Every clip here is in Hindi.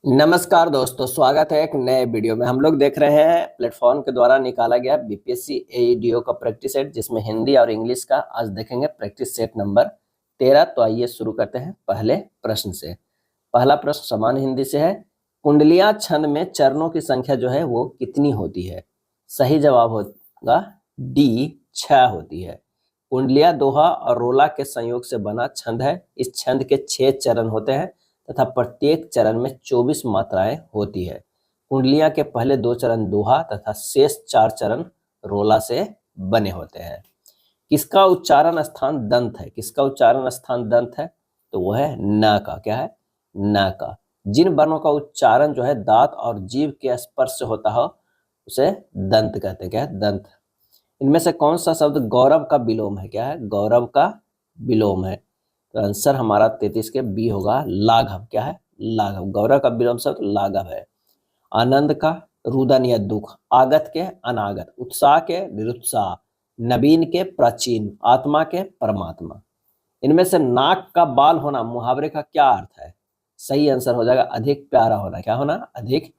नमस्कार दोस्तों, स्वागत है एक नए वीडियो में। हम लोग देख रहे हैं प्लेटफॉर्म के द्वारा निकाला गया बीपीएससी एईडीओ का प्रैक्टिस सेट, जिसमें हिंदी और इंग्लिश का आज देखेंगे प्रैक्टिस सेट नंबर 13। तो आइए शुरू करते हैं पहले प्रश्न से। पहला प्रश्न समान हिंदी से है। कुंडलियां छंद में चरणों की संख्या जो है वो कितनी होती है? सही जवाब होगा डी, 6 होती है। कुंडलियां दोहा और रोला के संयोग से बना छंद है। इस छंद के 6 चरण होते हैं तथा प्रत्येक चरण में 24 मात्राएं होती है। कुंडलियां के पहले 2 चरण दोहा तथा शेष 4 चरण रोला से बने होते हैं। किसका उच्चारण स्थान दंत है? किसका उच्चारण स्थान दंत है? तो वो है न का। क्या है? न का। जिन वर्णों का उच्चारण जो है दांत और जीभ के स्पर्श से होता हो उसे दंत कहते हैं। क्या है? दंत। इनमें से कौन सा शब्द गौरव का विलोम है? क्या है? गौरव का विलोम है। तो आंसर हमारा 33 के बी होगा लाघव। क्या है? लाघव। गौरव का विलोम शब्द लाघव है। आनंद का रुदन या दुख, आगत के अनागत, उत्साह के निरुत्साह, नवीन के प्राचीन, आत्मा के परमात्मा। इनमें से नाक का बाल होना मुहावरे का क्या अर्थ है? सही आंसर हो जाएगा अधिक प्यारा होना। क्या होना? अधिक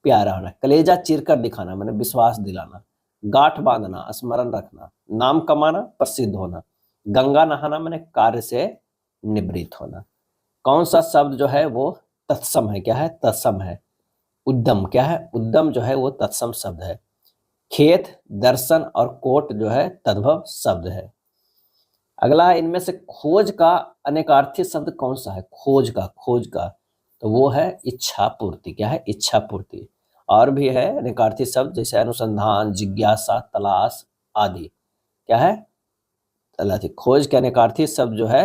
प्यारा होना। कलेजा चीरकर दिखाना मैंने विश्वास दिलाना। गांठ बांधना स्मरण रखना। नाम कमाना प्रसिद्ध होना। गंगा नहाना मैंने कार्य से निवृत्त होना। कौन सा शब्द जो है वो तत्सम है? क्या है? तत्सम है। उद्यम। क्या है? उद्यम जो है वो तत्सम शब्द है। खेत, दर्शन और कोट जो है तद्भव शब्द है। अगला है, इनमें से खोज का अनेकार्थी शब्द कौन सा है? खोज का तो वो है इच्छा पूर्ति। क्या है? इच्छा पूर्ति। और भी है अनेकार्थी शब्द जैसे अनुसंधान, जिज्ञासा, तलाश आदि। क्या है? तलाश। खोज के अनेकार्थी शब्द जो है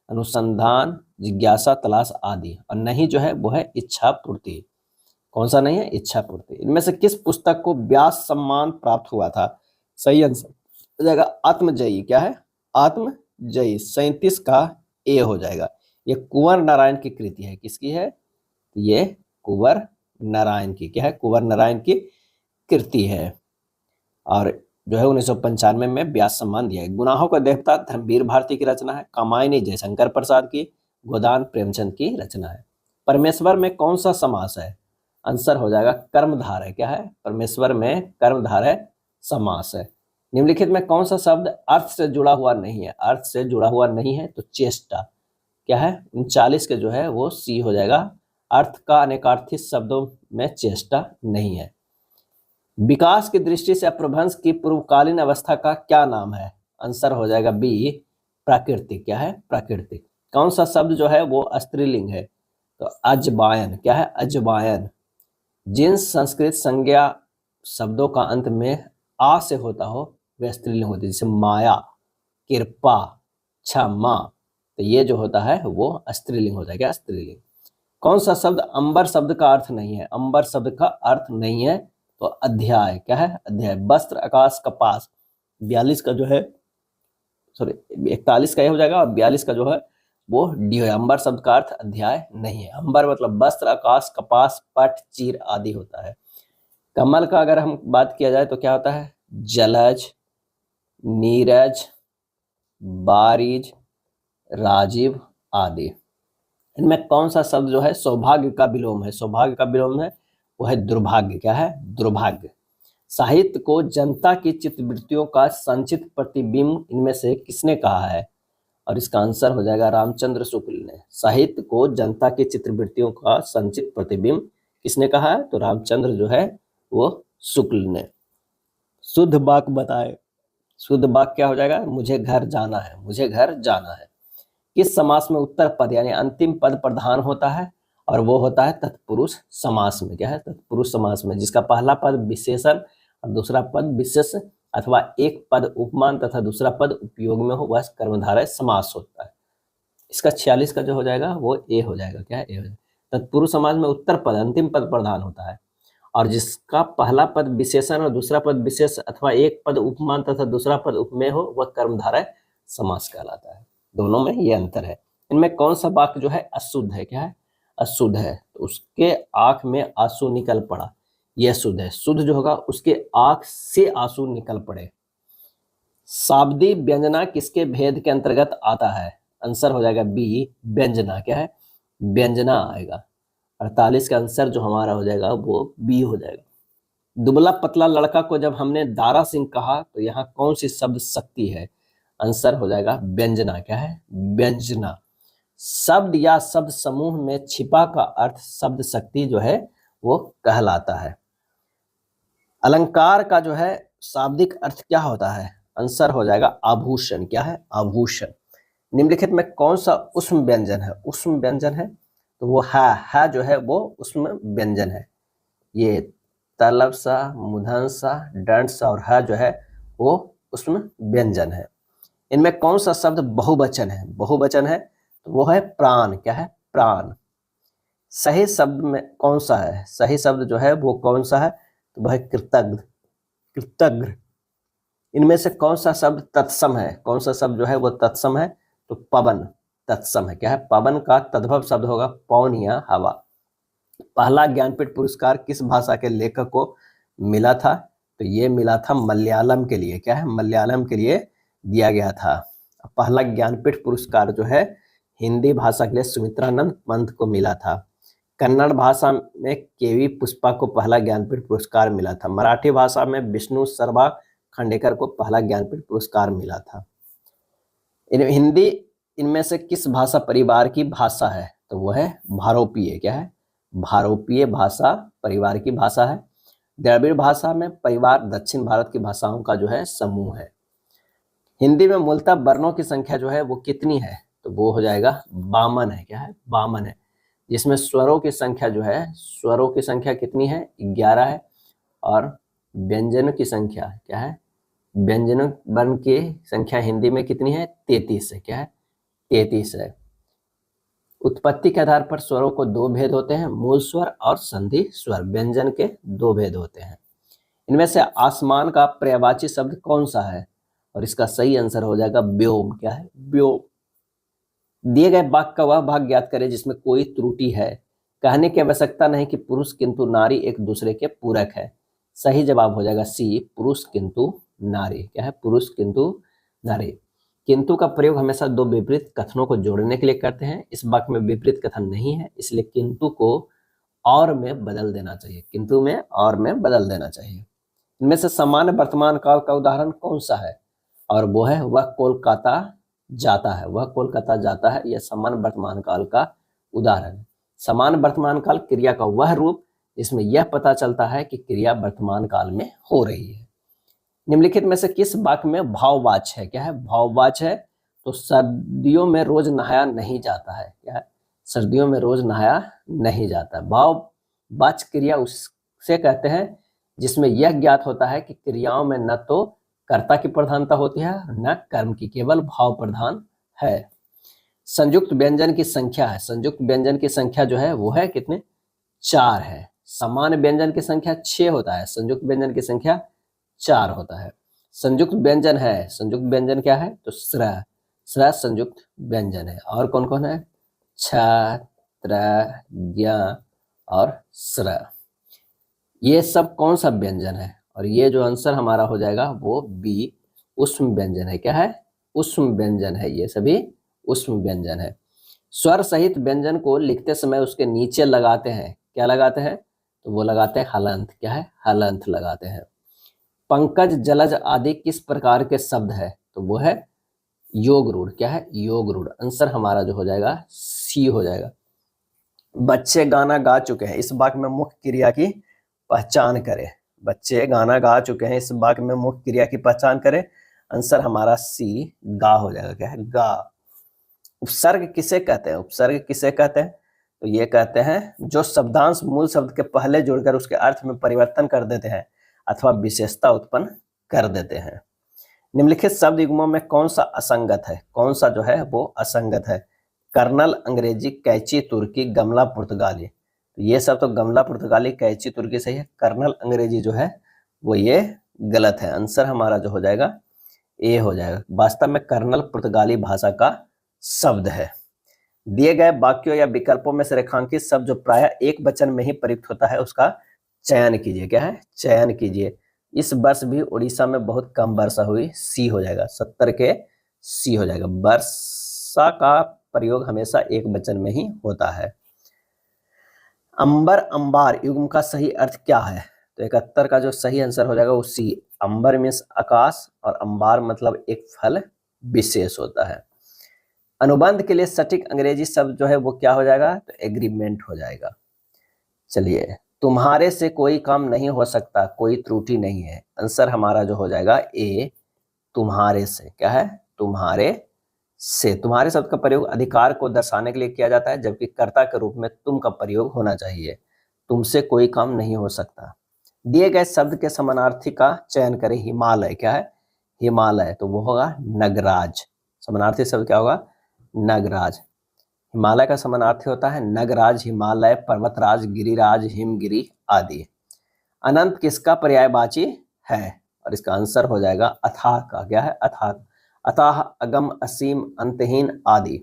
अनुसंधान, जिज्ञासा, तलाश आदि। और नहीं जो है वो है इच्छा पूर्ति। कौन सा नहीं है? इच्छा पूर्ति। इनमें से किस पुस्तक को व्यास सम्मान प्राप्त हुआ था? सही आंसर हो जाएगा आत्मजयी। क्या है? आत्मजयी। 37 का ए हो जाएगा। ये कुंवर नारायण की कृति है। किसकी है? ये कुंवर नारायण की। क्या है? कुंवर नारायण की कृति है। और जो है 1995 में व्यास सम्मान दिया है। गुनाहों का देवता धर्मवीर भारती की रचना है। कामायनी जयशंकर प्रसाद की। गोदान प्रेमचंद की रचना है। परमेश्वर में कौन सा समास है? आंसर हो जाएगा कर्मधारय। क्या है? परमेश्वर में कर्मधारय समास है। निम्नलिखित में कौन सा शब्द अर्थ से जुड़ा हुआ नहीं है? अर्थ से जुड़ा हुआ नहीं है तो चेष्टा। क्या है? 39 के जो है वो सी हो जाएगा। अर्थ का अनेकार्थी शब्दों में चेष्टा नहीं है। विकास की दृष्टि से अपभ्रंश की पूर्वकालीन अवस्था का क्या नाम है? आंसर हो जाएगा बी, प्राकृतिक। क्या है? प्राकृतिक। कौन सा शब्द जो है वो स्त्रीलिंग है? तो अजबायन। क्या है? अजबायन। जिन संस्कृत संज्ञा शब्दों का अंत में आ से होता हो वह स्त्रीलिंग होती है, जैसे माया, कृपा, क्षमा। तो ये जो होता है वो स्त्रीलिंग हो जाएगा। स्त्रीलिंग। कौन सा शब्द अंबर शब्द का अर्थ नहीं है? अंबर शब्द का अर्थ नहीं है तो अध्याय। क्या है? अध्याय। वस्त्र, आकाश, कपास। 42 का जो है, सॉरी 41 का ये हो जाएगा और 42 का जो है वो डी है। अंबर शब्द का अर्थ अध्याय नहीं है। अंबर मतलब वस्त्र, आकाश, कपास, पट, चीर आदि होता है। कमल का अगर हम बात किया जाए तो क्या होता है? जलज, नीरज, बारिज, राजीव आदि। इनमें कौन सा शब्द जो है सौभाग्य का विलोम है? सौभाग्य का विलोम है वो है दुर्भाग्य। क्या है? दुर्भाग्य। साहित्य को जनता की चित्तवृत्तियों का संचित प्रतिबिंब इनमें से किसने कहा है? और इसका आंसर हो जाएगा रामचंद्र शुक्ल ने। साहित्य को जनता की चित्तवृत्तियों का संचित प्रतिबिंब किसने कहा है? तो रामचंद्र जो है वो शुक्ल ने। शुद्ध वाक्य बताए। शुद्ध वाक्य क्या हो जाएगा? मुझे घर जाना है। मुझे घर जाना है। किस समास में उत्तर पद यानी अंतिम पद प्रधान होता है? और वो होता है तत्पुरुष समास में। क्या है? तत्पुरुष समास में, जिसका पहला पद विशेषण और दूसरा पद विशेष अथवा एक पद उपमान तथा दूसरा पद उपयोग में हो वह कर्मधारय समास होता है। इसका 46 का जो हो जाएगा वो ए हो जाएगा। क्या है? ए हो जाएगा। तत्पुरुष समास में उत्तर पद अंतिम पद प्रधान होता है और जिसका पहला पद विशेषण और दूसरा पद विशेष अथवा एक पद उपमान तथा दूसरा पद उपमेय हो वह कर्मधारय समास कहलाता है। दोनों में ये अंतर है। इनमें कौन सा वाक्य जो है अशुद्ध है? क्या है? अशुद्ध है तो उसके आंख में आंसू निकल पड़ा, यह शुद्ध है। शुद्ध जो होगा उसके आंख से आंसू निकल पड़े। शाब्दी व्यंजना किसके भेद के अंतर्गत आता है? आंसर हो जाएगा बी, व्यंजना। क्या है? व्यंजना आएगा। 48 का आंसर जो हमारा हो जाएगा वो बी हो जाएगा। दुबला पतला लड़का को जब हमने दारा सिंह कहा तो यहाँ कौन सी शब्द शक्ति है? आंसर हो जाएगा व्यंजना। क्या है? व्यंजना। शब्द या शब्द समूह में छिपा का अर्थ शब्द शक्ति जो है वो कहलाता है। अलंकार का जो है शाब्दिक अर्थ क्या होता है? आंसर हो जाएगा आभूषण। क्या है? आभूषण। निम्नलिखित में कौन सा उष्म व्यंजन है? उष्म व्यंजन है तो वो है जो है वो उष्म व्यंजन है। ये तलब सा, मूर्धन सा, दंड सा और है जो है वो उष्म व्यंजन है। इनमें कौन सा शब्द बहुवचन है? बहुवचन है तो वो है प्राण। क्या है? प्राण। सही शब्द में कौन सा है? सही शब्द जो है वो कौन सा है? तो वह है कृतज्ञ। कृतज्ञ। इनमें से कौन सा शब्द तत्सम है? कौन सा शब्द जो है वो तत्सम है? तो पवन तत्सम है। क्या है? पवन का तद्भव शब्द होगा पवन या हवा। पहला ज्ञानपीठ पुरस्कार किस भाषा के लेखक को मिला था? तो ये मिला था मलयालम के लिए। क्या है? मलयालम के लिए दिया गया था। पहला ज्ञानपीठ पुरस्कार जो है हिंदी भाषा के लिए सुमित्रानंद पंत को मिला था। कन्नड़ भाषा में केवी पुष्पा को पहला ज्ञानपीठ पुरस्कार मिला था। मराठी भाषा में विष्णु शर्मा खांडेकर को पहला ज्ञानपीठ पुरस्कार मिला था। हिंदी इनमें से किस भाषा परिवार की भाषा है? तो वो है भारोपीय। क्या है? भारोपीय भाषा परिवार की भाषा है। द्रविड़ भाषा में परिवार दक्षिण भारत की भाषाओं का जो है समूह है। हिंदी में मूलतः वर्णों की संख्या जो है वो कितनी है? तो वो हो जाएगा 52 है। क्या है? 52 है। जिसमें स्वरों की संख्या जो है, स्वरों की संख्या कितनी है? 11 है। और व्यंजनों की संख्या क्या है? व्यंजनों वर्ण की संख्या हिंदी में कितनी है? 33 है। क्या है? 33 है। उत्पत्ति के आधार पर स्वरों को दो भेद होते हैं, मूल स्वर और संधि स्वर। व्यंजन के दो भेद होते हैं। इनमें से आसमान का पर्यायवाची शब्द कौन सा है? और इसका सही आंसर हो जाएगा व्योम। क्या है? व्योम। दिए गए वाक्य का वह भाग ज्ञात करें जिसमें कोई त्रुटि है। कहने की आवश्यकता नहीं कि पुरुष किंतु नारी एक दूसरे के पूरक है। सही जवाब हो जाएगा सी, पुरुष किंतु नारी। क्या है? पुरुष किंतु नारी। किंतु का प्रयोग हमेशा दो विपरीत कथनों को जोड़ने के लिए करते हैं। इस वाक्य में विपरीत कथन नहीं है, इसलिए किंतु को और में बदल देना चाहिए। किंतु में और में बदल देना चाहिए। इनमें से सामान्य वर्तमान काल का उदाहरण कौन सा है? और वो है वह कोलकाता जाता है। वह कोलकाता जाता है। यह सामान्य वर्तमान काल का उदाहरण है। सामान्य वर्तमान काल क्रिया का वह रूप जिसमें यह पता चलता है कि क्रिया वर्तमान काल में हो रही है। निम्नलिखित में से किस वाक्य में भाववाच्य है? क्या है? भाववाच्य है तो सर्दियों में रोज नहाया नहीं जाता है। क्या है? सर्दियों में रोज नहाया नहीं जाता है। भाववाच्य क्रिया उससे कहते हैं जिसमें यह ज्ञात होता है कि क्रियाओं में न तो कर्ता की प्रधानता होती है न कर्म की, केवल भाव प्रधान है। संयुक्त व्यंजन की संख्या है। संयुक्त व्यंजन की संख्या जो है वो है कितने? 4 है। सामान्य व्यंजन की संख्या 6 होता है। संयुक्त व्यंजन की संख्या 4 होता है। संयुक्त व्यंजन है, संयुक्त व्यंजन क्या है? तो स्र। स्र संयुक्त व्यंजन है। और कौन कौन है? छ, त्र, ज्ञ और स्र। ये सब कौन सा व्यंजन है? और ये जो आंसर हमारा हो जाएगा वो बी, उष्म व्यंजन है। क्या है? उष्म व्यंजन है। ये सभी उष्म व्यंजन है। स्वर सहित व्यंजन को लिखते समय उसके नीचे लगाते हैं। क्या लगाते हैं? तो वो लगाते हैं हलंत। क्या है? हलंत लगाते हैं। पंकज, जलज आदि किस प्रकार के शब्द है? तो वो है योग रूढ़। क्या है? योग रूढ़। आंसर हमारा जो हो जाएगा सी हो जाएगा। बच्चे गाना गा चुके हैं। इस वाक्य में मुख्य क्रिया की पहचान करें। बच्चे गाना गा चुके हैं। इस वाक्य में मुख्य क्रिया की पहचान करें। आंसर हमारा सी, गा हो जाएगा। क्या है? गा। उपसर्ग किसे कहते हैं? उपसर्ग किसे कहते हैं? तो ये कहते हैं जो शब्दांश मूल शब्द के पहले जोड़कर उसके अर्थ में परिवर्तन कर देते हैं अथवा विशेषता उत्पन्न कर देते हैं। निम्नलिखित शब्द युग्मों में कौन सा असंगत है? कौन सा जो है वो असंगत है? कर्नल अंग्रेजी, कैची तुर्की, गमला पुर्तगाली। तो ये सब तो गमला पुर्तगाली, कैची तुर्की सही है। कर्नल अंग्रेजी जो है वो ये गलत है। आंसर हमारा जो हो जाएगा ए हो जाएगा। वास्तव में कर्नल पुर्तगाली भाषा का शब्द है। दिए गए वाक्यों या विकल्पों में से रेखांकित शब्द जो प्राय एक वचन में ही प्रयुक्त होता है उसका चयन कीजिए। क्या है? चयन कीजिए। इस वर्ष भी उड़ीसा में बहुत कम वर्षा हुई। सी हो जाएगा। 70 के सी हो जाएगा। वर्षा का प्रयोग हमेशा एक वचन में ही होता है। अंबर अंबार युग्म का सही अर्थ क्या है? तो 71 का जो सही आंसर हो जाएगा वो सी। अंबर मीन्स आकाश और अंबार मतलब एक फल विशेष होता है। अनुबंध के लिए सटीक अंग्रेजी शब्द जो है वो क्या हो जाएगा? तो एग्रीमेंट हो जाएगा। चलिए, तुम्हारे से कोई काम नहीं हो सकता, कोई त्रुटि नहीं है। आंसर हमारा जो हो जाएगा ए, तुम्हारे से। क्या है? तुम्हारे से। तुम्हारे शब्द का प्रयोग अधिकार को दर्शाने के लिए किया जाता है, जबकि कर्ता के रूप में तुम का प्रयोग होना चाहिए। तुमसे कोई काम नहीं हो सकता। दिए गए शब्द के समानार्थी का चयन करें। हिमालय क्या है? हिमालय, तो वो होगा नगराज। समानार्थी शब्द क्या होगा? नगराज। हिमालय का समानार्थी होता है नगराज, हिमालय, पर्वतराज, गिरिराज, हिमगिरी आदि। अनंत किसका पर्यायवाची है? और इसका आंसर हो जाएगा अथाह का। क्या है? अथाह। अथाह, अगम, असीम, अंतहीन आदि।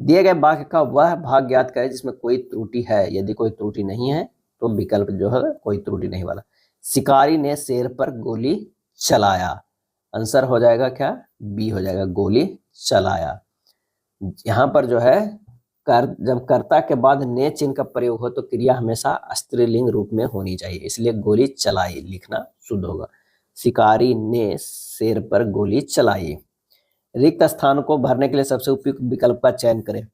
दिए गए वाक्य का वह भाग ज्ञात करें जिसमें कोई त्रुटि है। यदि कोई त्रुटि नहीं है तो विकल्प जो है कोई त्रुटि नहीं वाला। शिकारी ने शेर पर गोली चलाया। आंसर हो जाएगा क्या? बी हो जाएगा, गोली चलाया। यहाँ पर जो है जब कर्ता के बाद ने चिन्ह का प्रयोग हो तो क्रिया हमेशा स्त्रीलिंग रूप में होनी चाहिए, इसलिए गोली चलाई लिखना शुद्ध होगा। शिकारी ने शेर पर गोली चलाई। रिक्त स्थान को भरने के लिए सबसे उपयुक्त विकल्प का चयन करें।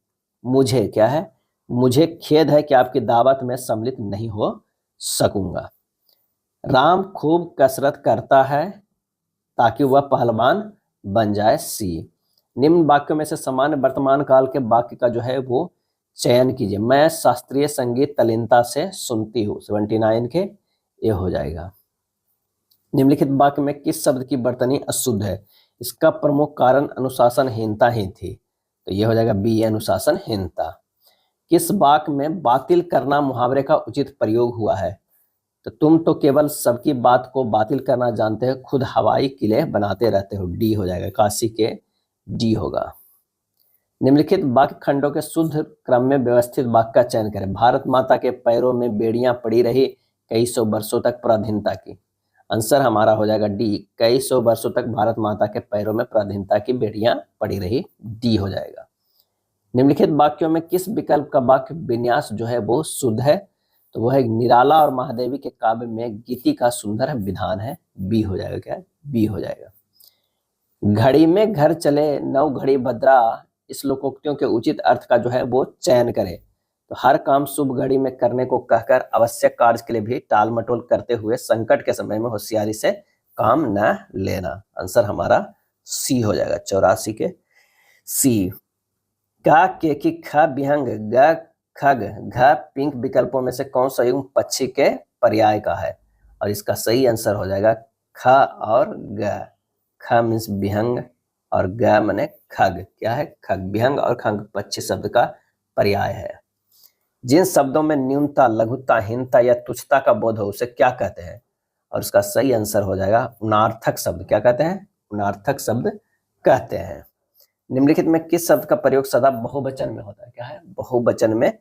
मुझे क्या है? मुझे खेद है कि आपकी दावत में सम्मिलित नहीं हो सकूंगा। राम खूब कसरत करता है ताकि वह पहलवान बन जाए। सी। निम्न वाक्यों में से सामान्य वर्तमान काल के वाक्य का जो है वो चयन कीजिए। मैं शास्त्रीय संगीत तल्लीनता से सुनती हूँ। 79 के ये हो जाएगा। निम्नलिखित वाक्य में किस शब्द की वर्तनी अशुद्ध है? इसका प्रमुख कारण अनुशासनहीनता ही थी, तो ये हो जाएगा बी, अनुशासनहीनता। किस वाक्य में बातिल करना मुहावरे का उचित प्रयोग हुआ है? तो तुम तो केवल सबकी बात को बातिल करना जानते हो, खुद हवाई किले बनाते रहते हो। डी हो जाएगा, काशी के डी होगा। निम्नलिखित वाक्य खंडों के शुद्ध क्रम में व्यवस्थित वाक्य का चयन करें। भारत माता के पैरों में बेड़ियां पड़ी रही कई सौ वर्षों तक पराधीनता की। आंसर हमारा हो जाएगा डी, कई सौ वर्षों तक भारत माता के पैरों में पराधीनता की बेड़ियां पड़ी रही। डी हो जाएगा। निम्नलिखित वाक्यों में किस विकल्प का वाक्य विन्यास जो है वो शुद्ध है? तो वह निराला और महादेवी के काव्य में गीति का सुंदर विधान है। बी हो जाएगा। क्या? बी हो जाएगा। घड़ी में घर चले नौ घड़ी भद्रा, इस लोकोक्तियों के उचित अर्थ का जो है वो चयन करें। तो हर काम शुभ घड़ी में करने को कहकर आवश्यक कार्य के लिए भी टाल मटोल करते हुए संकट के समय में होशियारी से काम न लेना। आंसर हमारा सी हो जाएगा, 84 के सी। का, के की, ख विहंग, ग खग, घ पिंक विकल्पों में से कौन सा युग्म पक्षी के पर्याय का है? और इसका सही आंसर हो जाएगा ख और ग। ख मीन्स विहंग और ग माने खग। क्या है? खग। विहंग और खग पक्षी शब्द का पर्याय है। जिन शब्दों में न्यूनता, लघुता, हीनता या तुच्छता का बोध हो उसे क्या कहते हैं? और उसका सही आंसर हो जाएगा उनार्थक शब्द। क्या कहते हैं? उनार्थक शब्द कहते हैं। निम्नलिखित में किस शब्द का प्रयोग सदा बहुवचन में होता है? क्या है? बहुवचन में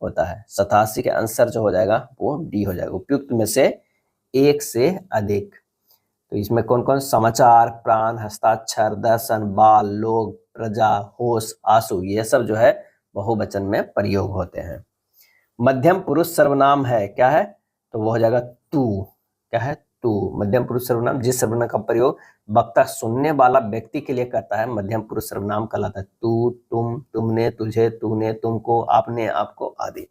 होता है। 87 के आंसर जो हो जाएगा वो डी हो जाएगा। उपयुक्त में से एक से अधिक। तो इसमें कौन कौन? समाचार, प्राण, हस्ताक्षर, दर्शन, बाल, लोग, प्रजा, होश, आंसू, ये सब जो है बहुवचन में प्रयोग होते हैं। मध्यम पुरुष सर्वनाम है। क्या है? तो वो हो जाएगा तू। क्या है? तू। मध्यम पुरुष सर्वनाम जिस सर्वनाम का प्रयोग वक्ता सुनने वाला व्यक्ति के लिए करता है मध्यम पुरुष सर्वनाम कहलाता है। तू, तुम, तुमने, तुझे, तूने, तुमको, आपने, आपको आदि।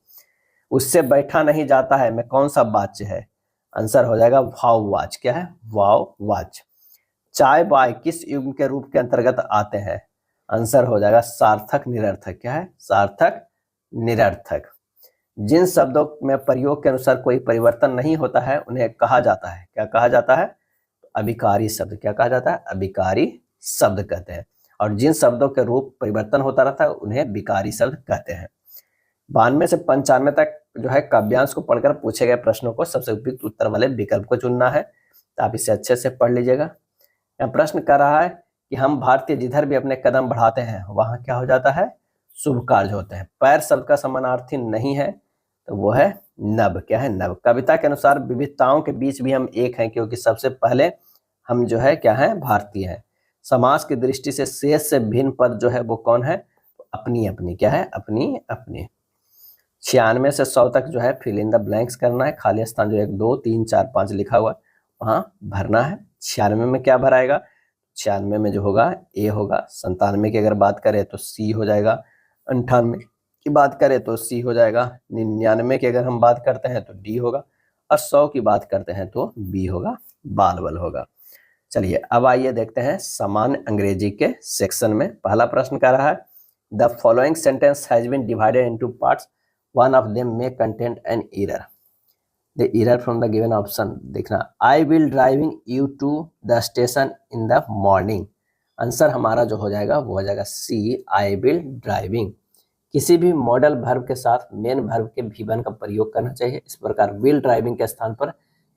उससे बैठा नहीं जाता है में कौन सा वाच्य है? आंसर हो जाएगा वाव वाच। क्या है? वाव वाच। चाय बाय किस युग्म के रूप के अंतर्गत आते हैं? आंसर हो जाएगा सार्थक निरर्थक। क्या है? सार्थक निरर्थक। जिन शब्दों में प्रयोग के अनुसार कोई परिवर्तन नहीं होता है उन्हें कहा जाता है। क्या कहा जाता है? अभिकारी शब्द। क्या कहा जाता है? अभिकारी शब्द कहते हैं। और जिन शब्दों के रूप परिवर्तन होता रहता है उन्हें विकारी शब्द कहते हैं। 92 से 95 तक जो है काव्यांश को पढ़कर पूछे गए प्रश्नों को सबसे उपयुक्त उत्तर वाले विकल्प को चुनना है। तो आप इसे अच्छे से पढ़ लीजिएगा। यहाँ प्रश्न कर रहा है कि हम भारतीय जिधर भी अपने कदम बढ़ाते हैं वहां क्या हो जाता है? शुभ कार्य होते हैं। पैर शब्द का समानार्थी नहीं है, तो वो है नभ। क्या है? नभ। कविता के अनुसार विविधताओं के बीच भी हम एक हैं, क्योंकि सबसे पहले हम जो है क्या है? भारतीय हैं। समाज की दृष्टि से शेष से भिन्न पद जो है वो कौन है? अपनी अपनी। क्या है? अपनी अपनी। 96 से 100 तक जो है फिल इन द ब्लैंक्स करना है, खाली स्थान जो 1 2 3 4 5 लिखा हुआ वहां भरना है। 96 में क्या भराएगा, 96 में जो होगा ए होगा, 97 की अगर बात करें तो सी हो जाएगा, 98 की बात करें तो सी हो जाएगा, 99 की अगर हम बात करते हैं तो डी होगा, और 100 की बात करते हैं तो बी होगा, बाल बल होगा। चलिए अब आइए देखते हैं सामान्य अंग्रेजी के सेक्शन में। पहला प्रश्न कह रहा है the following sentence has been divided into parts, one of them may contain an error. The error from the given option देखना, I will driving you to the station in the morning. Answer हमारा जो हो जाएगा वो हो जाएगा सी, आई विल ड्राइविंग। किसी भी मॉडल वर्ब के साथ मेन वर्ब के V1 का प्रयोग करना चाहिए। इस प्रकार विल ड्राइविंग के स्थान पर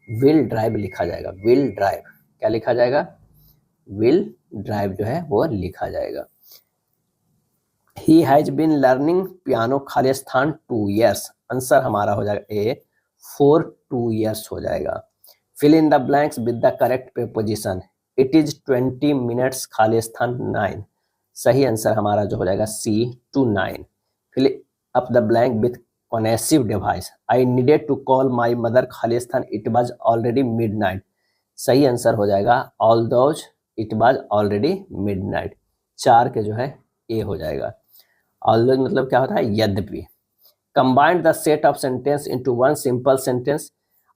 विल ड्राइव लिखा जाएगा। विल ड्राइव क्या लिखा जाएगा, विल ड्राइव जो है वो लिखा जाएगा। He has been learning piano, खाली स्थान 2 years। आंसर हमारा हो जाएगा ए, फॉर 2 years हो जाएगा। Fill in the blanks with the correct preposition, it is 20 minutes, खाली स्थान 9। सही आंसर हमारा जो हो जाएगा C, to 9। Fill up the blank with cohesive device, I needed to call my mother, खाली स्थान इट वाज ऑलरेडी मिडनाइट। सही आंसर हो जाएगा although it was already midnight. 4 के जो है ए हो जाएगा। ऑल्दोज मतलब क्या होता है, यद्यपि। Combined the set of sentence into one simple sentence,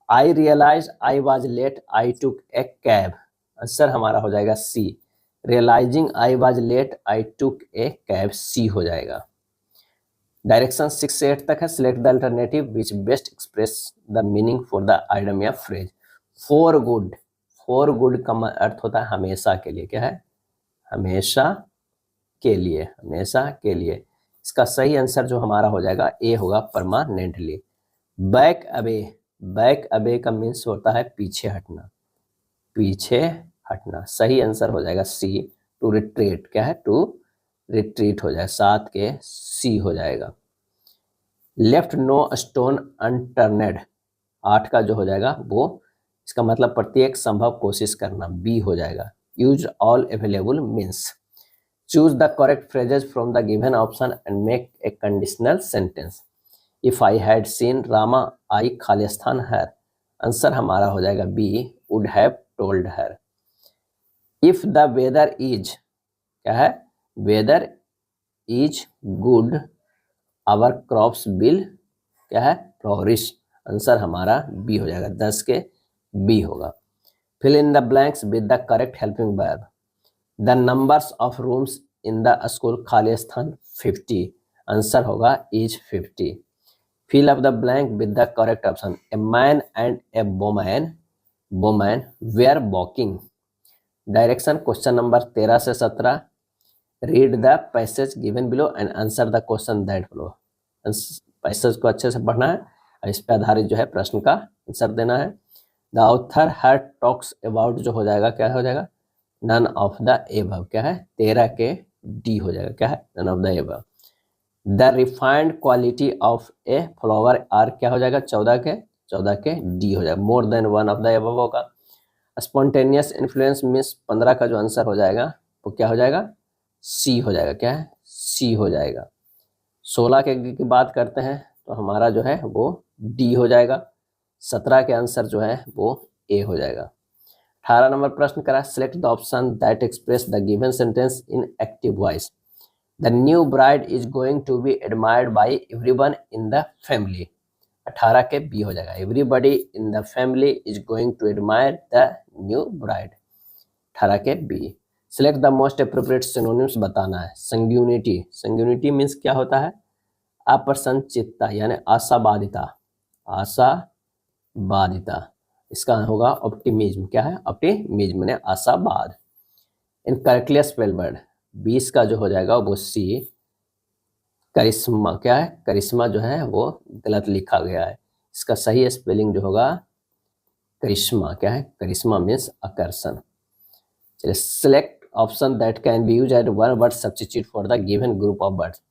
I realise I was late, I took a cab. Answer हमारा हो जाएगा C, realising I was late, I took a cab, C हो जाएगा। डायरेक्शन 6 से 8 तक है। Select the alternative which best express the meaning for the item या phrase. For good, for good का अर्थ होता है हमेशा के लिए। क्या है, हमेशा के लिए, हमेशा के लिए। इसका सही आंसर जो हमारा हो जाएगा ए होगा, permanently. Back away, back away का मीन्स होता है पीछे हटना, पीछे हटना। सही आंसर हो जाएगा सी, टू रिट्रीट। क्या है, टू रिट्रीट हो जाएगा, 7 के सी हो जाएगा। लेफ्ट नो स्टोन अनटर्नेड, 8 का जो हो जाएगा वो, इसका मतलब प्रत्येक संभव कोशिश करना, बी हो जाएगा। Use all available means, choose the correct phrases from the given option and make a conditional sentence. If I had seen Rama I, खाली स्थान हर। आंसर हमारा हो जाएगा B, would have told her. If the weather is, क्या है, weather is good our crops will, क्या है, फ्लोरिश। आंसर हमारा बी हो जाएगा, 10 के बी होगा। Fill in the blanks with the correct helping verb. The numbers of rooms in the school, खाली स्थान 50। आंसर होगा is 50। Fill up the blank with the correct option. A man and a woman, woman were walking. Direction question number 13 से 17। Read the passage given below and answer the question that follow. Passage को अच्छे से पढ़ना है और इस पर आधारित जो है प्रश्न का आंसर देना है। The author her talks about जो हो जाएगा, क्या हो जाएगा, नन ऑफ द एबव। क्या है, 13 के डी हो जाएगा। क्या है, none of the above. The refined quality of a flower are, क्या हो जाएगा, 14 के डी हो जाएगा। More than one of the above होगा। स्पॉन्टेनियस इन्फ्लुएंस मीन्स 15 का जो आंसर हो जाएगा वो क्या हो जाएगा, सी हो जाएगा। क्या है, सी हो जाएगा। 16 के की बात करते हैं तो हमारा जो है वो डी हो जाएगा। 17 के आंसर जो है वो ए हो जाएगा। 18 नंबर प्रश्न करा, select the option that express the given sentence in active voice. The new bride is going to be admired by everyone in the family. 18 के बी हो जाएगा। Everybody in the family is going to admire the new bride. 18 के B. Select the most appropriate synonyms बताना है। संग्यूनिटी, संग्यूनिटी मीन्स क्या होता है, अप्रसन्नचित्ता यानी आशावादिता, आशावादिता। इसका होगा ऑप्टिमिज्म। क्या है, ऑप्टिमिज्म ने आशावाद। इनकरेक्टली स्पेल्ड वर्ड, 20 का जो हो जाएगा वो सी, करिश्मा। क्या है, करिश्मा जो है वो गलत लिखा गया है। इसका सही स्पेलिंग जो होगा करिश्मा। क्या है, करिश्मा मीन्स आकर्षण। चलिए, select option that can be used as one word substitute for the given group of words.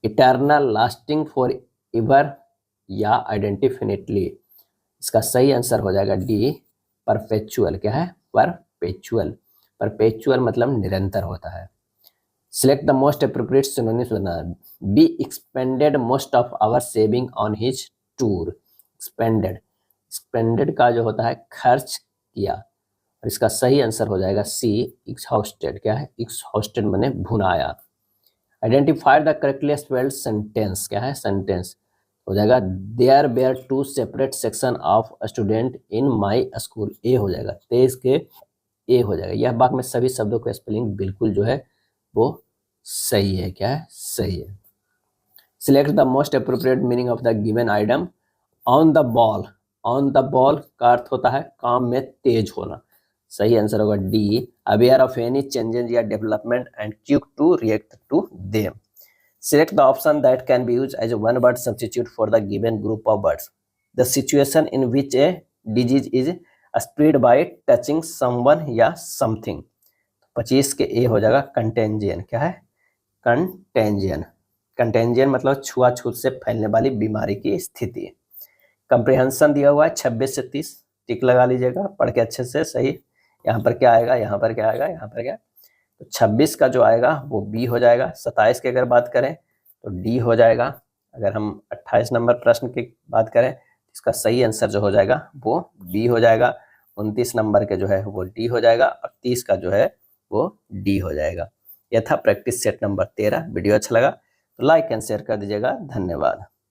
Eternal, lasting, for ever या आइडेंटिफिनेटली। इसका सही आंसर हो जाएगा डी, परपेचुअल। क्या है, परपेचुअल। परपेचुअल मतलब निरंतर होता है। Select the most appropriate synonyms बना। B expended most of our saving on his tour. Expended, expended का जो होता है खर्च किया, और इसका सही आंसर हो जाएगा सी एक्सहॉस्टेड। क्या है? एक्सहॉस्टेड माने भुनाया। Identify the correctly spelled sentence. क्या है? सेंटेंस हो जाएगा there were two separate section of student in my school. A हो जाएगा, 23 के ए हो जाएगा। यह वाक्य में सभी शब्दों का स्पेलिंग बिल्कुल जो है वो सही है। क्या है? सही है। Select the most appropriate meaning of the given item. On the ball, on the ball का अर्थ होता है काम में तेज होना। सही आंसर होगा D, aware of any changes या development and quick to react to them. Select the option that can be used as a one word substitute for the given group of words. The situation in which a disease is spread by touching someone या something। 25 के ए हो जाएगा कंटेंजियन। क्या है? कंटेंजियन। कंटेंजियन मतलब छुआछूत से फैलने वाली बीमारी की स्थिति। कंप्रिहेंशन दिया हुआ है 26 से 30, टिक लगा लीजिएगा पढ़ के अच्छे से। सही, यहाँ पर क्या आएगा, यहाँ पर क्या आएगा, यहाँ पर क्या, तो 26 का जो आएगा वो बी हो जाएगा। 27 की अगर बात करें तो डी हो जाएगा। अगर हम 28 नंबर प्रश्न की बात करें इसका सही आंसर जो हो जाएगा वो बी हो जाएगा। 29 नंबर के जो है वो डी हो जाएगा, और 30 का जो है वो डी हो जाएगा। यह था प्रैक्टिस सेट नंबर 13। वीडियो अच्छा लगा तो लाइक एंड शेयर कर दीजिएगा। धन्यवाद।